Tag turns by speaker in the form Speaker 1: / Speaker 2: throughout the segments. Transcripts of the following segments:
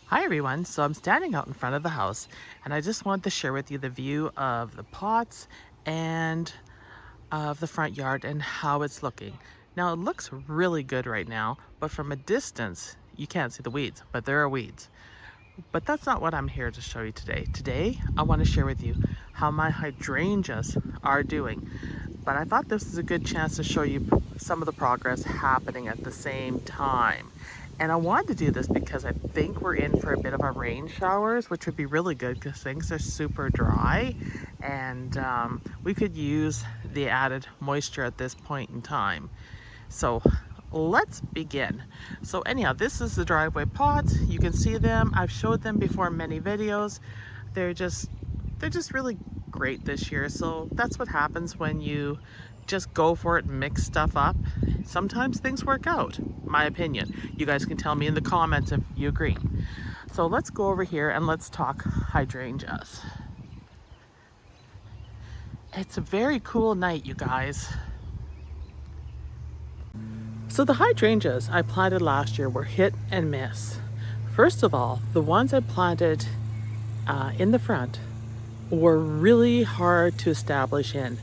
Speaker 1: Hi everyone, so I'm standing out in front of the house and I just wanted to share with you the view of the pots and of the front yard and how it's looking. Now it looks really good right now, but from a distance you can't see the weeds, but there are weeds. But that's not what I'm here to show you today. Today I want to share with you how my hydrangeas are doing. But I thought this is a good chance to show you some of the progress happening at the same time. And I wanted to do this because I think we're in for a bit of a rain showers, which would be really good because things are super dry and we could use the added moisture at this point in time. So let's begin. So anyhow, this is the driveway pots. You can see them. I've showed them before in many videos. They're just really great this year. So that's what happens when you just go for it and mix stuff up. Sometimes things work out, my opinion. You guys can tell me in the comments if you agree. So let's go over here and let's talk hydrangeas. It's a very cool night, you guys. So the hydrangeas I planted last year were hit and miss. First of all, the ones I planted in the front were really hard to establish in.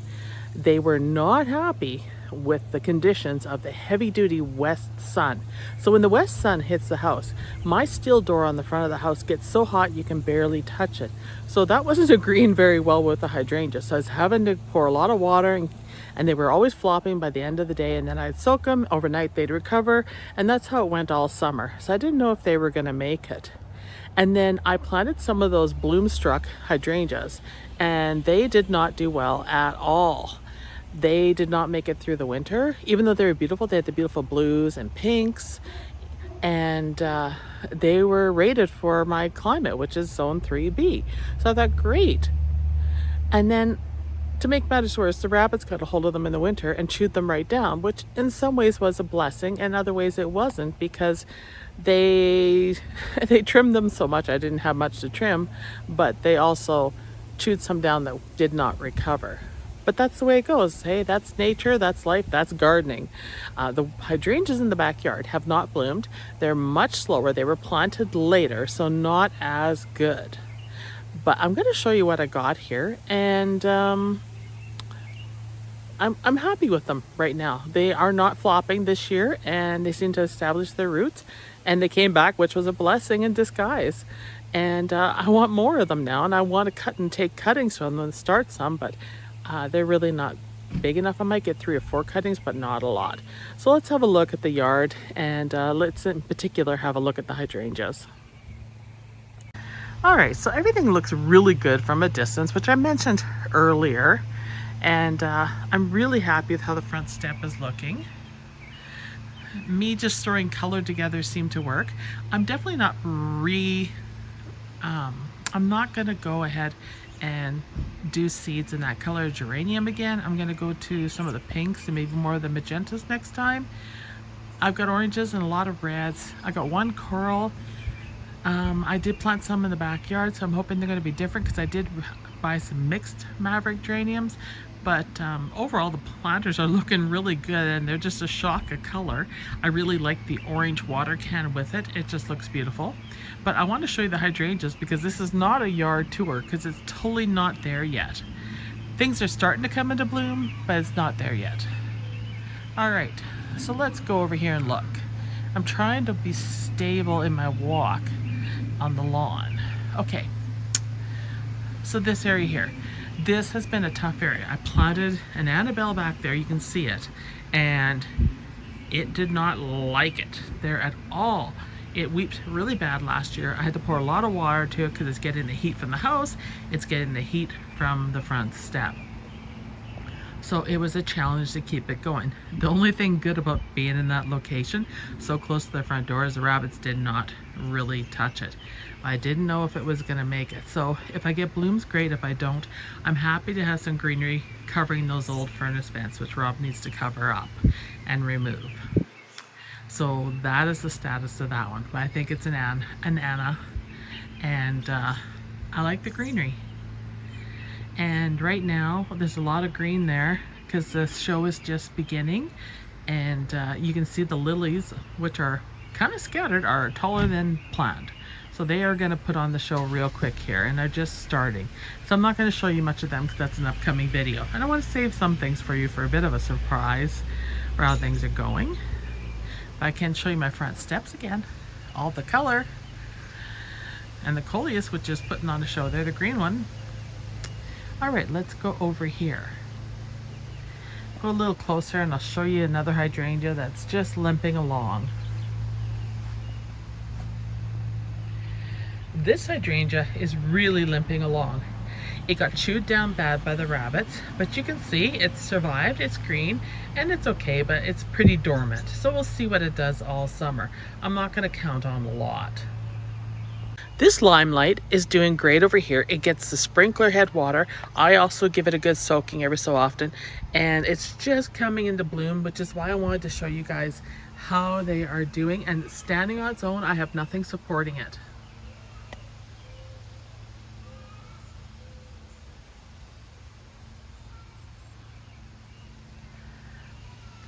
Speaker 1: They were not happy with the conditions of the heavy-duty west sun. So when the west sun hits the house, my steel door on the front of the house gets so hot you can barely touch it. So that wasn't agreeing very well with the hydrangea. So I was having to pour a lot of water and they were always flopping by the end of the day, and then I'd soak them overnight, they'd recover, and that's how it went all summer. So I didn't know if they were going to make it. And then I planted some of those bloom-struck hydrangeas, and they did not do well at all. They did not make it through the winter. Even though they were beautiful, they had the beautiful blues and pinks, and they were rated for my climate, which is zone 3B. So I thought, great. And then to make matters worse, the rabbits got a hold of them in the winter and chewed them right down, which in some ways was a blessing, and other ways it wasn't, because they trimmed them so much I didn't have much to trim, but they also chewed some down that did not recover. But that's the way it goes. Hey, that's nature, that's life, that's gardening. The hydrangeas in the backyard have not bloomed. They're much slower. They were planted later, so not as good. But I'm going to show you what I got here, and I'm happy with them right now. They are not flopping this year, and they seem to establish their roots, and they came back, which was a blessing in disguise. And I want more of them now, and I want to cut and take cuttings from them and start some, but they're really not big enough. I might get 3 or 4 cuttings, but not a lot. So let's have a look at the yard, and let's in particular have a look at the hydrangeas. All right, so everything looks really good from a distance, which I mentioned earlier. And I'm really happy with how the front step is looking. Me just throwing color together seemed to work. I'm definitely not I'm not gonna go ahead and do seeds in that color geranium again. I'm gonna go to some of the pinks and maybe more of the magentas next time. I've got oranges and a lot of reds. I got one coral. I did plant some in the backyard, so I'm hoping they're going to be different, because I did buy some mixed maverick geraniums. But overall, the planters are looking really good, and they're just a shock of color. I really like the orange water can with it. It just looks beautiful. But I want to show you the hydrangeas, because this is not a yard tour, because it's totally not there yet. Things are starting to come into bloom, but it's not there yet. All right, so let's go over here and look. I'm trying to be stable in my walk on the lawn. Okay, so this area here, this has been a tough area. I planted an Annabelle back there, you can see it, and it did not like it there at all. It weeped really bad last year. I had to pour a lot of water to it because it's getting the heat from the house, it's getting the heat from the front step. So it was a challenge to keep it going. The only thing good about being in that location, so close to the front door, is the rabbits did not really touch it. I didn't know if it was gonna make it. So if I get blooms, great. If I don't, I'm happy to have some greenery covering those old furnace vents, which Rob needs to cover up and remove. So that is the status of that one. But I think it's an Anna, and I like the greenery. And right now there's a lot of green there because the show is just beginning, and you can see the lilies, which are kind of scattered, are taller than planned. So they are going to put on the show real quick here, and they're just starting. So I'm not going to show you much of them because that's an upcoming video. And I want to save some things for you for a bit of a surprise for how things are going. But I can show you my front steps again. All the color. And the coleus, which is putting on the show there, the green one. All right, let's go over here. Go a little closer and I'll show you another hydrangea that's just limping along. This hydrangea is really limping along. It got chewed down bad by the rabbits, but you can see it's survived. It's green and it's okay, but it's pretty dormant. So we'll see what it does all summer. I'm not going to count on a lot. This limelight is doing great over here. It gets the sprinkler head water. I also give it a good soaking every so often, and it's just coming into bloom, which is why I wanted to show you guys how they are doing. And standing on its own, I have nothing supporting it.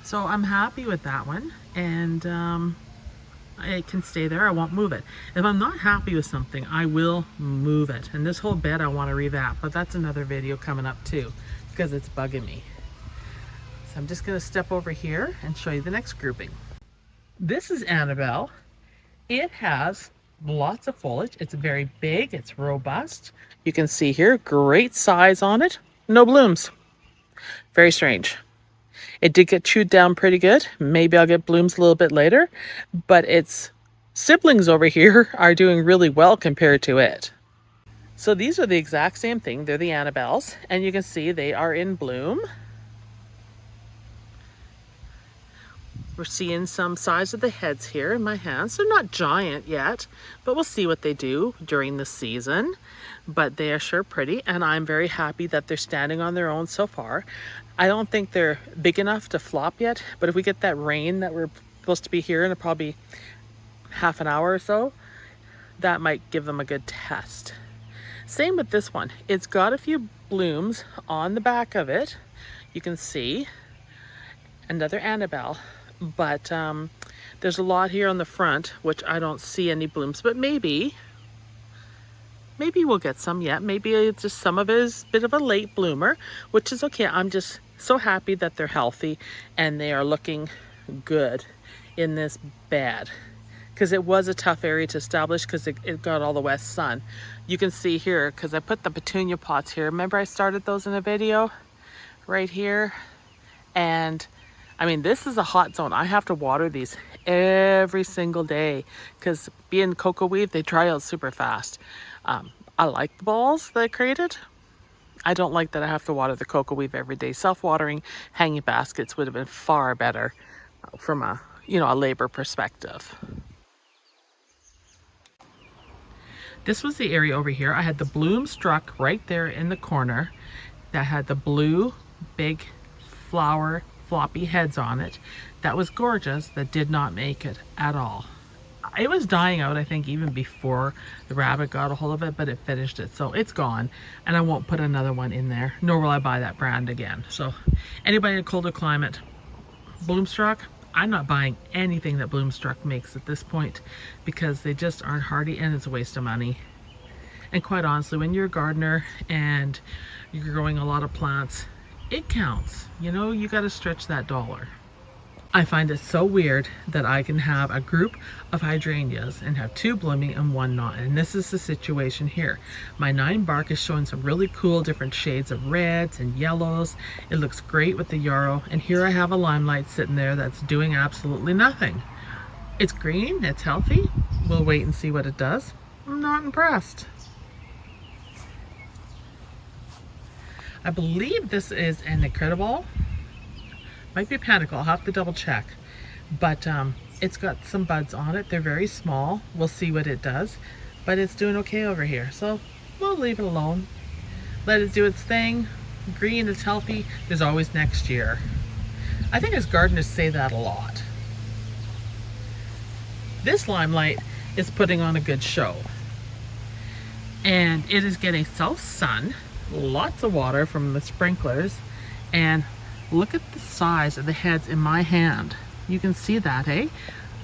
Speaker 1: So I'm happy with that one, and it can stay there. I won't move it. If I'm not happy with something, I will move it. And this whole bed I want to revamp, but that's another video coming up too, because it's bugging me. So I'm just going to step over here and show you the next grouping. This is Annabelle. It has lots of foliage. It's very big. It's robust. You can see here, great size on it. No blooms. Very strange. It did get chewed down pretty good. Maybe I'll get blooms a little bit later, but its siblings over here are doing really well compared to it. So these are the exact same thing. They're the Annabelles, and you can see they are in bloom. We're seeing some size of the heads here in my hands. They're not giant yet, but we'll see what they do during the season. But they are sure pretty, and I'm very happy that they're standing on their own so far. I don't think they're big enough to flop yet, but if we get that rain that we're supposed to be here in probably half an hour or so, that might give them a good test. Same with this one. It's got a few blooms on the back of it. You can see another Annabelle, but there's a lot here on the front, which I don't see any blooms, but maybe we'll get some yet. Maybe it's just some of it is a bit of a late bloomer, which is okay. I'm just so happy that they're healthy and they are looking good in this bed, because it was a tough area to establish because it got all the west sun. You can see here, because I put the petunia pots here. Remember I started those in a video right here? And I mean, this is a hot zone. I have to water these every single day because being cocoa weave, they dry out super fast. I like the balls that I created. I don't like that I have to water the cocoa weave every day. Self-watering hanging baskets would have been far better from a labor perspective. This was the area over here. I had the bloom struck right there in the corner that had the blue big flower floppy heads on it. That was gorgeous. That did not make it at all. It was dying out, I think, even before the rabbit got a hold of it, but it finished it. So it's gone, and I won't put another one in there, nor will I buy that brand again. So anybody in a colder climate, Bloomstruck, I'm not buying anything that Bloomstruck makes at this point because they just aren't hardy and it's a waste of money. And quite honestly, when you're a gardener and you're growing a lot of plants, it counts. You got to stretch that dollar. I find it so weird that I can have a group of hydrangeas and have 2 blooming and 1 not. And this is the situation here. My 9 bark is showing some really cool different shades of reds and yellows. It looks great with the yarrow. And here I have a limelight sitting there that's doing absolutely nothing. It's green, it's healthy. We'll wait and see what it does. I'm not impressed. I believe this is an Incredible. Might be a Panicle, I'll have to double check. But it's got some buds on it. They're very small. We'll see what it does. But it's doing okay over here. So we'll leave it alone. Let it do its thing. Green is healthy. There's always next year. I think as gardeners say that a lot. This limelight is putting on a good show. And it is getting south sun, lots of water from the sprinklers, and look at the size of the heads in my hand. You can see that, eh?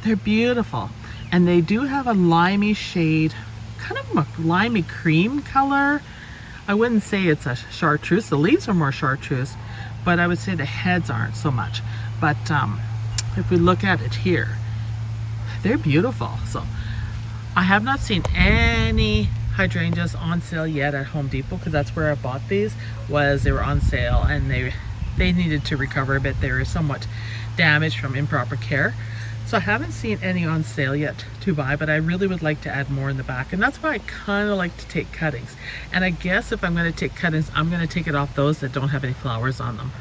Speaker 1: They're beautiful. And they do have a limey shade kind of a limey cream color. I wouldn't say it's a chartreuse. The leaves are more chartreuse, but I would say the heads aren't so much. But if we look at it here, they're beautiful. So I have not seen any hydrangeas on sale yet at Home Depot, because that's where I bought these. They were on sale, and they needed to recover a bit. They were somewhat damaged from improper care. So I haven't seen any on sale yet to buy, but I really would like to add more in the back, and that's why I kind of like to take cuttings. And I guess if I'm going to take cuttings, I'm going to take it off those that don't have any flowers on them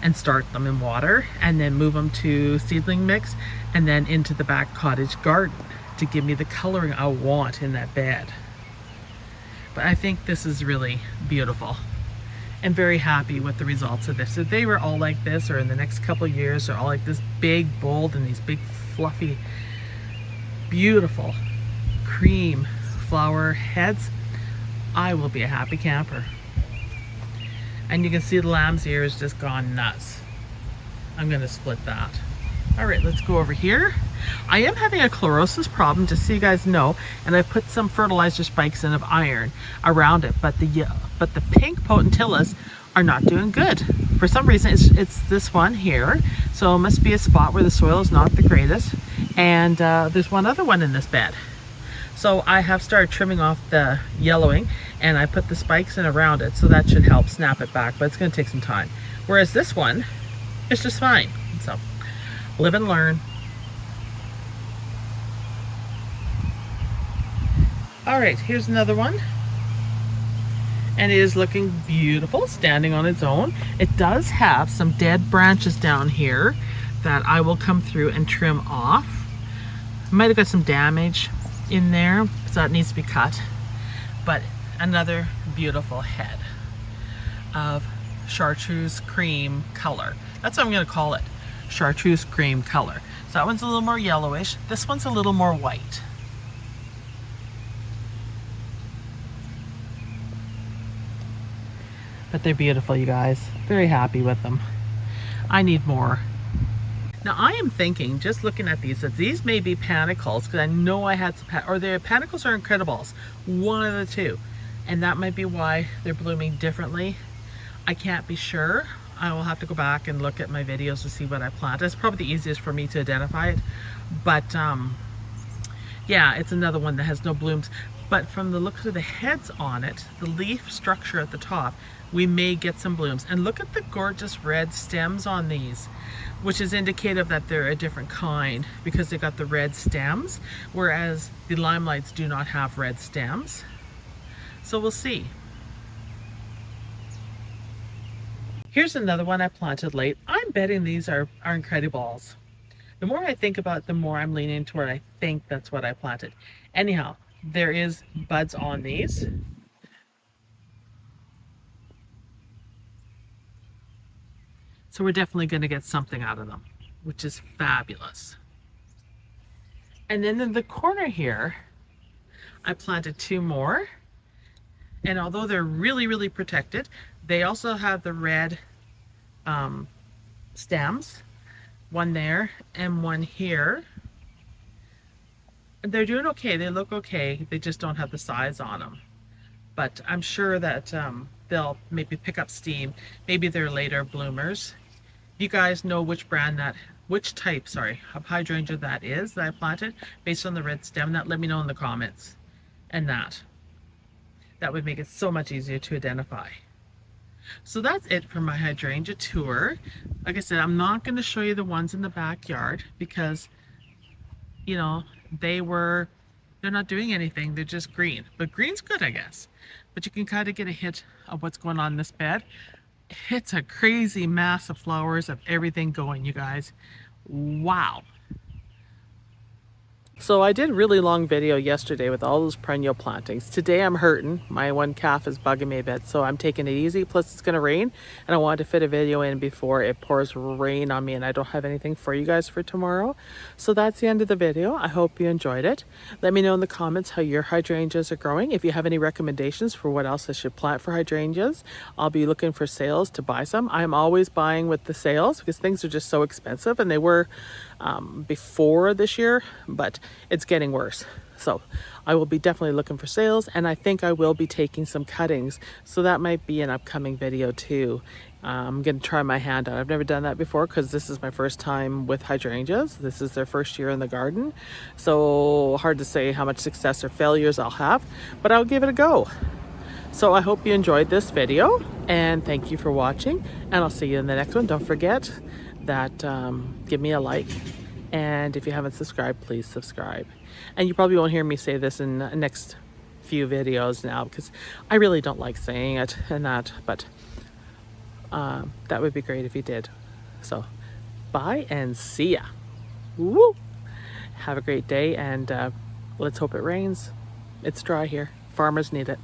Speaker 1: and start them in water, and then move them to seedling mix, and then into the back cottage garden to give me the coloring I want in that bed. But I think this is really beautiful, and very happy with the results of this. If they were all like this, or in the next couple of years they're all like this, big, bold, and these big fluffy beautiful cream flower heads, I will be a happy camper. And you can see the lamb's ear is just gone nuts. I'm gonna split that. All right, let's go over here. I am having a chlorosis problem, just so you guys know, and I've put some fertilizer spikes in of iron around it, but the pink potentillas are not doing good. For some reason, it's this one here, so it must be a spot where the soil is not the greatest, and there's one other one in this bed. So I have started trimming off the yellowing, and I put the spikes in around it, so that should help snap it back, but it's going to take some time. Whereas this one, it's just fine. So live and learn. All right, here's another one, and it is looking beautiful, standing on its own. It does have some dead branches down here that I will come through and trim off. Might have got some damage in there, so it needs to be cut. But another beautiful head of chartreuse cream color. That's what I'm going to call it, chartreuse cream color. So that one's a little more yellowish. This one's a little more white. But they're beautiful, you guys. Very happy with them. I need more. Now I am thinking, just looking at these, that these may be panicles, because I know I had some, or they're panicles or incredibles, one of the two. And that might be why they're blooming differently. I can't be sure. I will have to go back and look at my videos to see what I planted. It's probably the easiest for me to identify it. But yeah, it's another one that has no blooms. But from the looks of the heads on it, the leaf structure at the top, we may get some blooms. And look at the gorgeous red stems on these, which is indicative that they're a different kind, because they got the red stems, whereas the limelights do not have red stems. So we'll see. Here's another one I planted late. I'm betting these are incredibles. The more I think about it, the more I'm leaning toward I think that's what I planted. Anyhow, there is buds on these. So we're definitely going to get something out of them, which is fabulous. And then in the corner here, I planted two more. And although they're really, really protected, they also have the red stems. One there and one here. They're doing okay. They look okay. They just don't have the size on them. But I'm sure that they'll maybe pick up steam. Maybe they're later bloomers. If you guys know which type of hydrangea that is that I planted based on the red stem, let me know in the comments. And that would make it so much easier to identify. So that's it for my hydrangea tour. Like I said, I'm not going to show you the ones in the backyard because, you know, they're not doing anything. They're just green. But green's good, I guess. But you can kind of get a hint of what's going on in this bed. It's a crazy mass of flowers, of everything going, you guys. Wow. So I did a really long video yesterday with all those perennial plantings. Today I'm hurting. My one calf is bugging me a bit, so I'm taking it easy. Plus it's gonna rain, and I wanted to fit a video in before it pours rain on me and I don't have anything for you guys for tomorrow. So that's the end of the video. I hope you enjoyed it. Let me know in the comments how your hydrangeas are growing. If you have any recommendations for what else I should plant for hydrangeas, I'll be looking for sales to buy some. I'm always buying with the sales because things are just so expensive, and they were before this year, but it's getting worse. So I will be definitely looking for sales, and I think I will be taking some cuttings. So that might be an upcoming video too. I'm going to try my hand out. I've never done that before because this is my first time with hydrangeas. This is their first year in the garden. So hard to say how much success or failures I'll have, but I'll give it a go. So I hope you enjoyed this video, and thank you for watching, and I'll see you in the next one. Don't forget that give me a like, and if you haven't subscribed, please subscribe. And you probably won't hear me say this in the next few videos now because I really don't like saying it and that, but that would be great if you did. So bye and see ya. Woo! Have a great day, and let's hope it rains. It's dry here. Farmers need it.